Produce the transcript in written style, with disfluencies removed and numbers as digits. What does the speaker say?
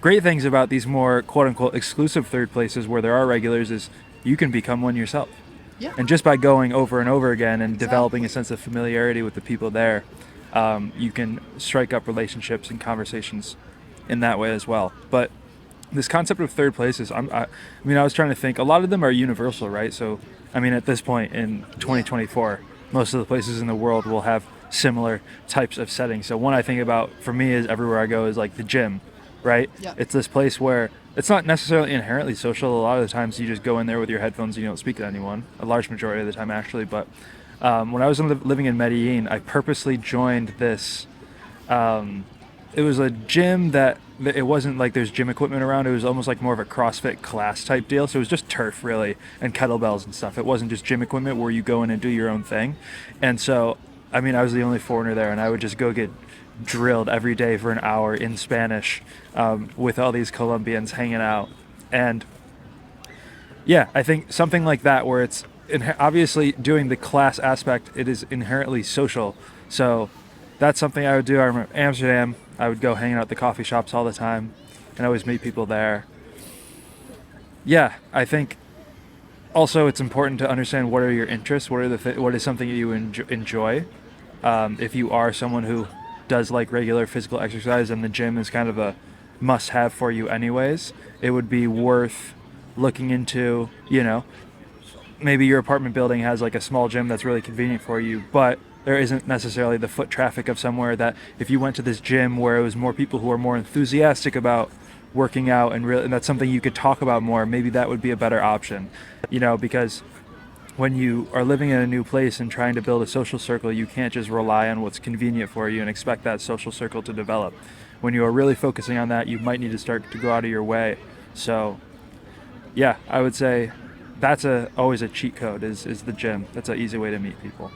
great things about these more quote unquote exclusive third places where there are regulars is you can become one yourself. Yeah, And just by going over and over again and developing a exactly. sense of familiarity with the people there, you can strike up relationships and conversations in that way as well. But this concept of third places, I was trying to think. A lot of them are universal, right? So, I mean, at this point in Yeah, 2024, most of the places in the world will have similar types of settings. So, one I think about for me is everywhere I go is like the gym, right? yeah, It's this place where it's not necessarily inherently social. A lot of the times, you just go in there with your headphones and you don't speak to anyone. A large majority of the time, actually. But when I was living in Medellin, I purposely joined this it was a gym that it wasn't like there's gym equipment around. It was almost like more of a CrossFit class type deal. So it was just turf really and kettlebells and stuff. It wasn't just gym equipment where you go in and do your own thing. And so, I mean, I was the only foreigner there, and I would just go get drilled every day for an hour in Spanish with all these Colombians hanging out. And yeah, I think something like that where it's obviously doing the class aspect, it is inherently social. So that's something I would do. I remember Amsterdam, I would go hanging out at the coffee shops all the time and always meet people there. Yeah, I think also it's important to understand what are your interests, what is something that you enjoy. If you are someone who does like regular physical exercise and the gym is kind of a must have for you anyways, it would be worth looking into, maybe your apartment building has like a small gym that's really convenient for you, but there isn't necessarily the foot traffic of somewhere that if you went to this gym where it was more people who are more enthusiastic about working out and that's something you could talk about more, maybe that would be a better option, because when you are living in a new place and trying to build a social circle, you can't just rely on what's convenient for you and expect that social circle to develop. When you are really focusing on that, you might need to start to go out of your way. So, yeah, I would say that's always a cheat code is the gym. That's an easy way to meet people.